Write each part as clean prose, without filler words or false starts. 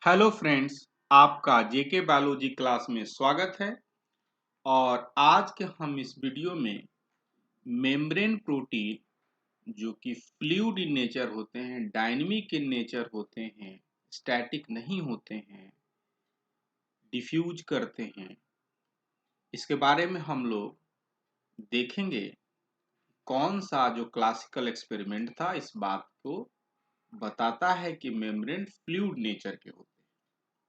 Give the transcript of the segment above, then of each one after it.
Hello friends, आपका जेके biology class में स्वागत है। और आज के हम इस वीडियो में मेम्ब्रेन प्रोटीन जो कि फ्लूइड इन नेचर होते हैं, डायनेमिक इन नेचर होते हैं, स्टैटिक नहीं होते हैं, डिफ्यूज करते हैं, इसके बारे में हम लोग देखेंगे। कौन सा जो क्लासिकल एक्सपेरिमेंट था इस बात को बताता है कि मेम्ब्रेन फ्लूइड नेचर के होते हैं,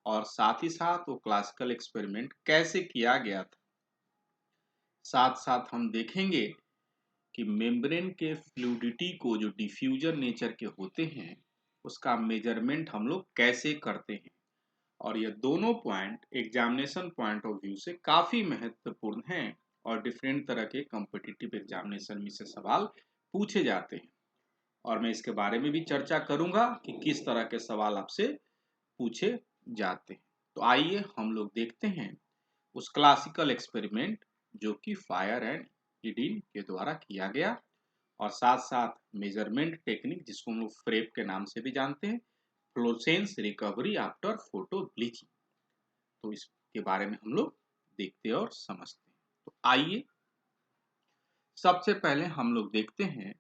और साथ ही साथ वो क्लासिकल एक्सपेरिमेंट कैसे किया गया था। साथ साथ हम देखेंगे कि मेम्ब्रेन के फ्लूइडिटी को जो डिफ्यूजन नेचर के होते हैं उसका मेजरमेंट हम लोग कैसे करते हैं। और ये दोनों point examination point of view से काफी महत्वपूर्ण हैं और डिफरेंट तरह के कॉम्पिटिटिव एग्जामिनेशन में से सवाल पूछे जाते हैं। और मैं इसके बारे में भी चर्चा करूंगा कि किस तरह के सवाल आपसे पूछे जाते हैं। तो आइए हम लोग देखते हैं उस क्लासिकल एक्सपेरिमेंट जो कि फायर एंड ईडिन के द्वारा किया गया, और साथ साथ मेजरमेंट टेक्निक जिसको हम लोग फ्रेप के नाम से भी जानते हैं, fluorescence recovery after photo bleaching. तो इसके बारे में हम लोग देखते हैं और समझते हैं। तो आइए सबसे पहले हम लोग देखते हैं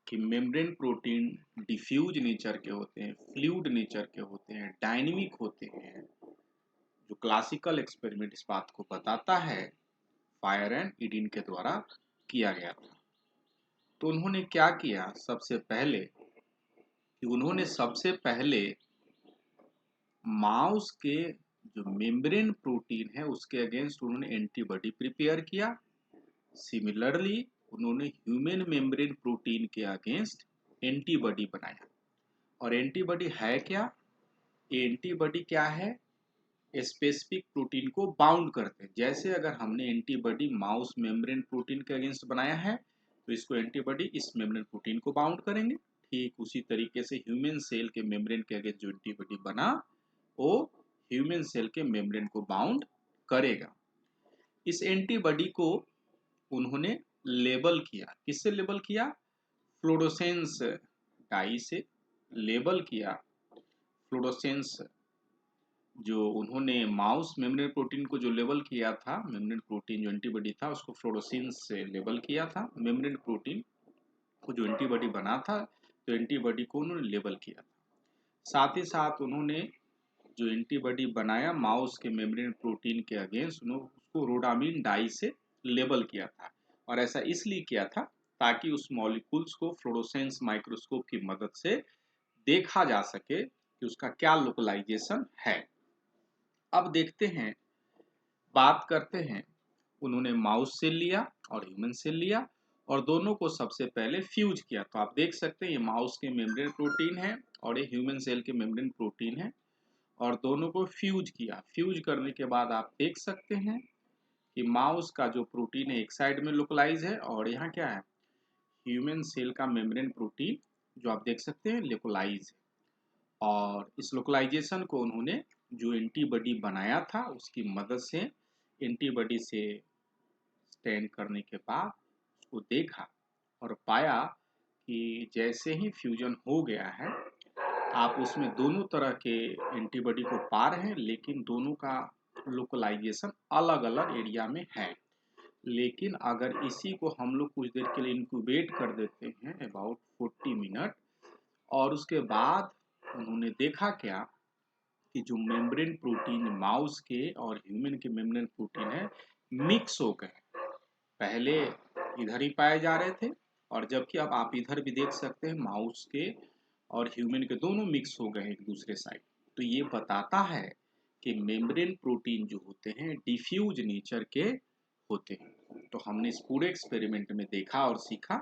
कि मेम्ब्रेन प्रोटीन डिफ्यूज नेचर के होते हैं, फ्लूइड नेचर के होते हैं, डायनेमिक होते हैं। जो क्लासिकल एक्सपेरिमेंट इस बात को बताता है फायर एंड ईडिन के द्वारा किया गया था। तो उन्होंने क्या किया, सबसे पहले माउस के जो मेम्ब्रेन प्रोटीन है उसके अगेंस्ट उन्होंने एंटीबॉडी प्रिपेयर किया। सिमिलरली उन्होंने ह्यूमन मेम्ब्रेन प्रोटीन के अगेंस्ट एंटीबॉडी बनाया। और एंटीबॉडी है क्या? एंटीबॉडी क्या है? स्पेसिफिक प्रोटीन को बाउंड करते हैं। जैसे अगर हमने एंटीबॉडी माउस मेम्ब्रेन प्रोटीन के अगेंस्ट बनाया है तो इसको एंटीबॉडी इस मेम्ब्रेन प्रोटीन को बाउंड करेंगे। ठीक उसी तरीके से ह्यूमन सेल के मेम्ब्रेन के अगेंस्ट जो एंटीबॉडी बना वो ह्यूमन सेल के मेम्ब्रेन को बाउंड करेगा। इस एंटीबॉडी को उन्होंने लेबल किया। किससे लेबल किया? फ्लोरोसेंस डाई से लेबल किया। फ्लोरोसेंस जो उन्होंने माउस मेम्ब्रेन प्रोटीन को जो लेबल किया था, मेम्ब्रेन प्रोटीन जो एंटीबॉडी था उसको फ्लोरोसेंस से लेबल किया था। मेम्ब्रेन प्रोटीन को जो एंटीबॉडी बना था तो एंटीबॉडी को उन्होंने लेबल किया था। साथ ही साथ उन्होंने जो एंटीबॉडी बनाया माउस के मेम्ब्रेन प्रोटीन के अगेंस्ट उन्होंने उसको रोडामिन डाई से लेबल किया था। और ऐसा इसलिए किया था ताकि उस मॉलिक्यूल्स को फ्लोरोसेंस माइक्रोस्कोप की मदद से देखा जा सके कि उसका क्या लोकलाइजेशन है। अब देखते हैं, बात करते हैं। उन्होंने माउस सेल लिया और ह्यूमन सेल लिया और दोनों को सबसे पहले फ्यूज किया। तो आप देख सकते हैं ये माउस के मेम्ब्रेन प्रोटीन है और ये ह्यूमन सेल के मेम्ब्रेन प्रोटीन है, और दोनों को फ्यूज किया। फ्यूज करने के बाद आप देख सकते हैं कि माउस का जो प्रोटीन है एक साइड में लोकलाइज है और यहाँ क्या है, ह्यूमन सेल का मेम्ब्रेन प्रोटीन जो आप देख सकते हैं लोकलाइज है। और इस लोकलाइजेशन को उन्होंने जो एंटीबॉडी बनाया था उसकी मदद से एंटीबॉडी से स्टैन करने के बाद उसको देखा और पाया कि जैसे ही फ्यूजन हो गया है आप उसमें दोनों तरह के एंटीबॉडी को पा रहे हैं, लेकिन दोनों का लोकलाइजेशन अलग अलग एरिया में है। लेकिन अगर इसी को हम लोग कुछ देर के लिए इंक्यूबेट कर देते हैं अबाउट 40 मिनट, और उसके बाद उन्होंने देखा क्या कि जो मेम्ब्रेन प्रोटीन माउस के और ह्यूमन के मेम्ब्रेन प्रोटीन है मिक्स हो गए। पहले इधर ही पाए जा रहे थे और जबकि अब आप इधर भी देख सकते हैं माउस के और ह्यूमन के दोनों मिक्स हो गए एक दूसरे साइड। तो ये बताता है कि मेम्ब्रेन प्रोटीन जो होते हैं डिफ्यूज नेचर के होते हैं। तो हमने इस पूरे एक्सपेरिमेंट में देखा और सीखा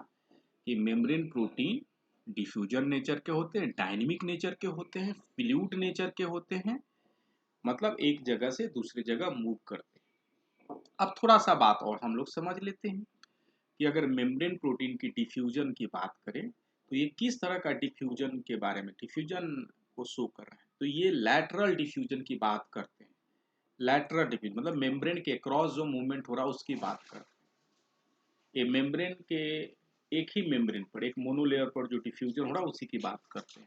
कि मेम्ब्रेन प्रोटीन डिफ्यूजन नेचर के होते हैं, डायनेमिक नेचर के होते हैं, फ्लूइड नेचर के होते हैं, मतलब एक जगह से दूसरी जगह मूव करते हैं। अब थोड़ा सा बात और हम लोग समझ लेते हैं कि अगर मेम्ब्रेन प्रोटीन की डिफ्यूजन की बात करें तो ये किस तरह का डिफ्यूजन के बारे में डिफ्यूजन को शो कर रहा है। तो ये लैटरल डिफ्यूजन की बात करते हैं। लैटरल डिफ्यूजन मतलब मेम्ब्रेन के अक्रॉस जो मूवमेंट हो रहा है उसकी बात करते हैं। ये मेम्ब्रेन के एक ही मेम्ब्रेन पर एक मोनोलेयर पर जो डिफ्यूजन हो रहा है उसी की बात करते हैं।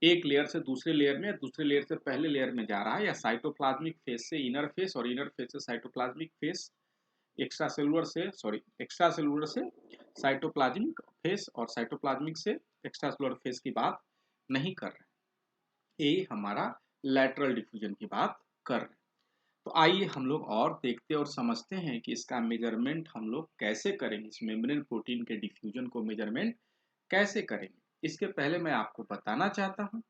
एक लेयर से दूसरे लेयर में, दूसरे लेयर से पहले लेयर में जा रहा है, या साइटोप्लाज्मिक फेस से इनर फेस और इनर फेस से साइटोप्लाज्मिक फेस, एक्स्ट्रा सेलुलर से साइटोप्लाज्मिक फेस और साइटोप्लाज्मिक से एक्स्ट्रा सेलुलर फेस की बात नहीं कर रहे, ये हमारा लैटरल डिफ्यूजन की बात कर रहे हैं। तो आइए हम लोग और देखते और समझते हैं कि इसका मेजरमेंट हम लोग कैसे करेंगे, इस मेम्ब्रेन प्रोटीन के डिफ्यूजन को मेजरमेंट कैसे करेंगे। इसके पहले मैं आपको बताना चाहता हूं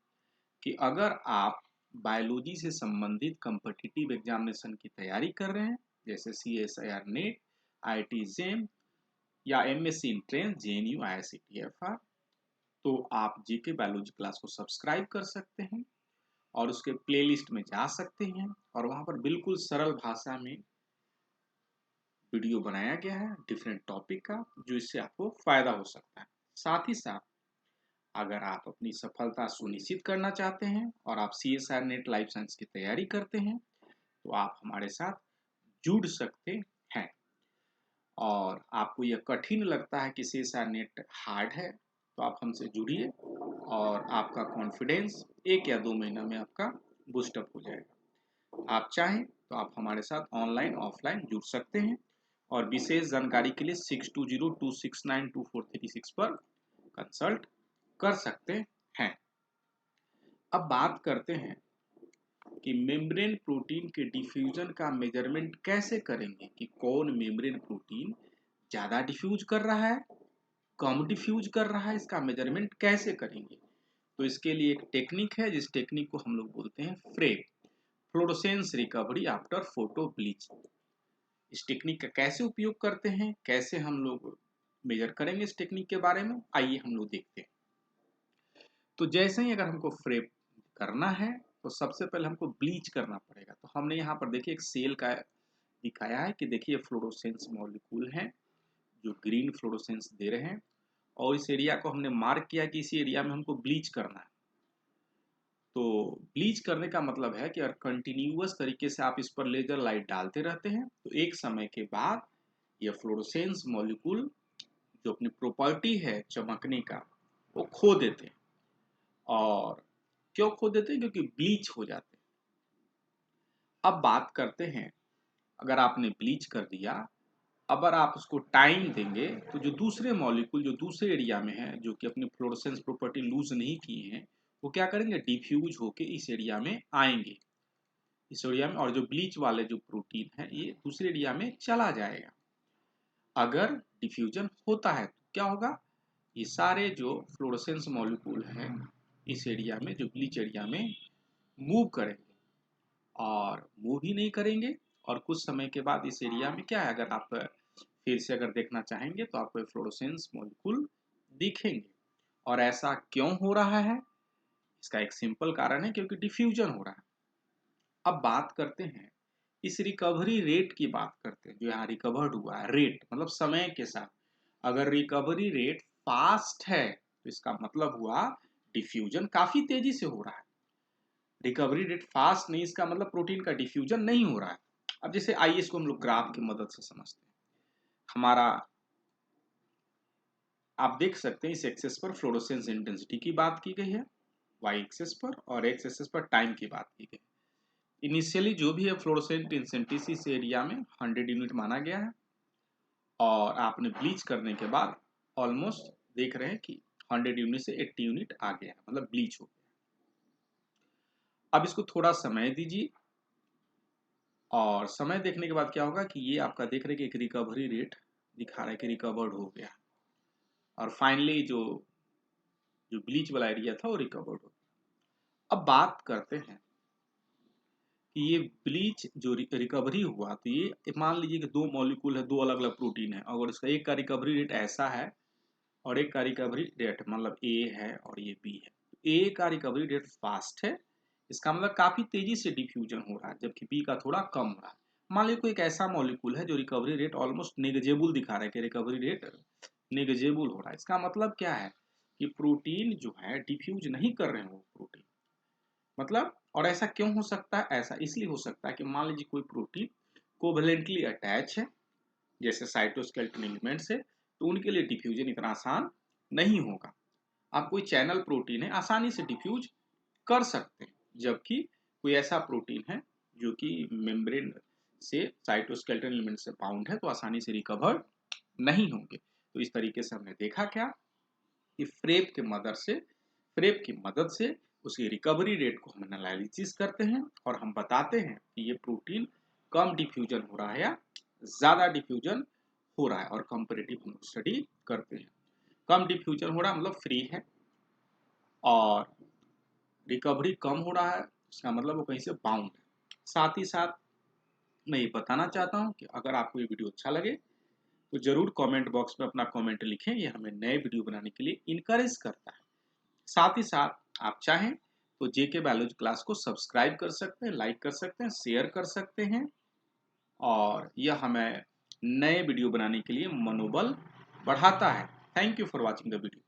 कि अगर आप बायोलॉजी से संबंधित कॉम्पिटिटिव एग्जामिनेशन की तैयारी कर रहे हैं, जैसे CSIR नेट, IIT JEM या MSc एंट्रेंस JNU IICTFR, तो आप जीके बायोलॉजी क्लास को सब्सक्राइब कर सकते हैं और उसके प्लेलिस्ट में जा सकते हैं, और वहां पर बिल्कुल सरल भाषा में वीडियो बनाया गया है डिफरेंट टॉपिक का, जो इससे आपको फायदा हो सकता है। साथ ही साथ अगर आप अपनी सफलता सुनिश्चित करना चाहते हैं और आप CSIR नेट लाइफ साइंस की तैयारी करते हैं, तो आप हमारे साथ जुड़ सकते हैं। और आपको यह कठिन लगता है कि CSIR नेट हार्ड है, तो आप हमसे जुड़िए और आपका कॉन्फिडेंस 1 या 2 महीना में आपका बूस्टअप हो जाएगा। आप चाहें तो आप हमारे साथ ऑनलाइन ऑफलाइन जुड़ सकते हैं, और विशेष जानकारी के लिए 6202692436 पर कंसल्ट कर सकते हैं। अब बात करते हैं कि मेम्ब्रेन प्रोटीन के डिफ्यूजन का मेजरमेंट कैसे करेंगे, कि कौन मेम्ब्रेन प्रोटीन ज़्यादा डिफ्यूज कर रहा है, कम डिफ्यूज कर रहा है, इसका मेजरमेंट कैसे करेंगे। तो इसके लिए एक टेक्निक है, जिस टेक्निक को हम लोग बोलते हैं FRAP, fluorescence recovery after photo bleach. इस टेक्निक का कैसे उपयोग करते हैं, कैसे हम लोग मेजर करेंगे इस टेक्निक के बारे में, आइए हम लोग देखते हैं। तो जैसे ही अगर हमको फ्रेब करना है, तो सबसे पहले हमको ब्लीच करना पड़ेगा। तो हमने यहाँ पर देखिए एक सेल का दिखाया है कि देखिए फ्लोरोसेंस मॉलिक्यूल हैं जो ग्रीन फ्लोरोसेंस दे रहे हैं, और इस एरिया को हमने मार्क किया कि इसी एरिया में हमको ब्लीच करना है। तो ब्लीच करने का मतलब है कि अगर कंटिन्यूअस तरीके से आप इस पर लेजर लाइट डालते रहते हैं, तो एक समय के बाद यह फ्लोरोसेंस मॉलिक्यूल जो अपनी प्रॉपर्टी है चमकने का, वो खो देते हैं। और क्यों खो देते हैं? क्योंकि ब्लीच हो जाते हैं। अब बात करते हैं, अगर आपने ब्लीच कर दिया, अगर आप उसको टाइम देंगे, तो जो दूसरे मॉलिक्यूल जो दूसरे एरिया में है, जो कि अपनी फ्लोरोसेंस प्रॉपर्टी लूज नहीं किए हैं, वो क्या करेंगे? डिफ्यूज होके इस एरिया में आएंगे, इस एरिया में, और जो ब्लीच वाले जो प्रोटीन है ये दूसरे एरिया में चला जाएगा। अगर डिफ्यूजन होता है तो क्या होगा? ये सारे जो फ्लोरोसेंस मॉलिक्यूल हैं इस एरिया में, जो ब्लीच एरिया में, मूव करेंगे, और मूव ही नहीं करेंगे, और कुछ समय के बाद इस एरिया में क्या है, अगर आप फिर से अगर देखना चाहेंगे तो आपको फ्लोरोसेंस मॉलिक्यूल दिखेंगे। और ऐसा क्यों हो रहा है? इसका एक सिंपल कारण है, क्योंकि डिफ्यूजन हो रहा है। अब बात करते हैं, इस रिकवरी रेट की बात करते हैं, जो यहाँ रिकवर्ड हुआ है, रेट मतलब समय के साथ। अगर रिकवरी रेट फास्ट है, तो इसका मतलब हुआ डिफ्यूजन काफी तेजी से हो रहा है। रिकवरी रेट फास्ट नहीं, इसका मतलब प्रोटीन का डिफ्यूजन नहीं हो रहा है। अब जैसे आइए इसको हम लोग ग्राफ की मदद से समझते हैं। हमारा, आप देख सकते हैं इस एक्सेस पर फ्लोरोसेंस इंटेंसिटी की बात की गई है, वाई एक्सेस पर, और एक्स एक्सेस पर टाइम की बात की गई है। इनिशियली जो भी है फ्लोरोसेंट इंटेंसिटी इस एरिया में 100 यूनिट माना गया है, और आपने ब्लीच करने के बाद ऑलमोस्ट देख रहे हैं कि 100 यूनिट से 80 यूनिट आ गया है, मतलब ब्लीच हो गया। अब इसको थोड़ा समय दीजिए, और समय देखने के बाद क्या होगा कि ये आपका देख रहे हैं कि एक रिकवरी रेट दिखा रहा है कि रिकवर्ड हो गया, और फाइनली जो जो ब्लीच वाला एरिया था वो रिकवर्ड हो गया। अब बात करते हैं कि ये ब्लीच जो रिकवरी हुआ, तो ये मान लीजिए कि दो मॉलिक्यूल है, दो अलग अलग प्रोटीन है, अगर इसका एक का रिकवरी रेट ऐसा है और एक का रिकवरी रेट मतलब ए है और ये बी है, ए का रिकवरी रेट फास्ट है, इसका मतलब काफी तेजी से डिफ्यूजन हो रहा है, जबकि बी का थोड़ा कम हो रहा है। मान लीजिए कोई एक ऐसा मॉलिक्यूल है जो रिकवरी रेट ऑलमोस्ट नेग्लिजिबल दिखा रहा है कि रिकवरी रेट नेग्लिजिबल हो रहा है। इसका मतलब क्या है कि प्रोटीन जो है डिफ्यूज नहीं कर रहे हैं वो प्रोटीन, मतलब। और ऐसा क्यों हो सकता है? ऐसा इसलिए हो सकता है कि मान लीजिए कोई प्रोटीन कोवेलेंटली अटैच है, जैसे साइटोस्केलेटन एलिमेंट से, तो उनके लिए डिफ्यूजन इतना आसान नहीं होगा। अब कोई चैनल प्रोटीन है, आसानी से डिफ्यूज कर सकते हैं, जबकि कोई ऐसा प्रोटीन है जो कि मेम्ब्रेन से साइटोस्केलेटन एलिमेंट से बाउंड है तो आसानी से रिकवर नहीं होंगे। तो इस तरीके से हमने देखा क्या कि फ्रेप की मदद से उसकी रिकवरी रेट को हम एनालिसिस करते हैं और हम बताते हैं कि ये प्रोटीन कम डिफ्यूजन हो रहा है या ज्यादा डिफ्यूजन हो रहा है, और कंपेरेटिव हम स्टडी करते हैं। कम डिफ्यूजन हो रहा है मतलब फ्री है, और रिकवरी कम हो रहा है इसका मतलब वो कहीं से बाउंड है। साथ ही साथ मैं ये बताना चाहता हूँ कि अगर आपको ये वीडियो अच्छा लगे तो जरूर कमेंट बॉक्स में अपना कमेंट लिखें, ये हमें नए वीडियो बनाने के लिए इनकरेज करता है। साथ ही साथ आप चाहें तो जेके बायोलॉजी क्लास को सब्सक्राइब कर सकते हैं, लाइक कर सकते हैं, शेयर कर सकते हैं, और यह हमें नए वीडियो बनाने के लिए मनोबल बढ़ाता है। Thank you for watching the video.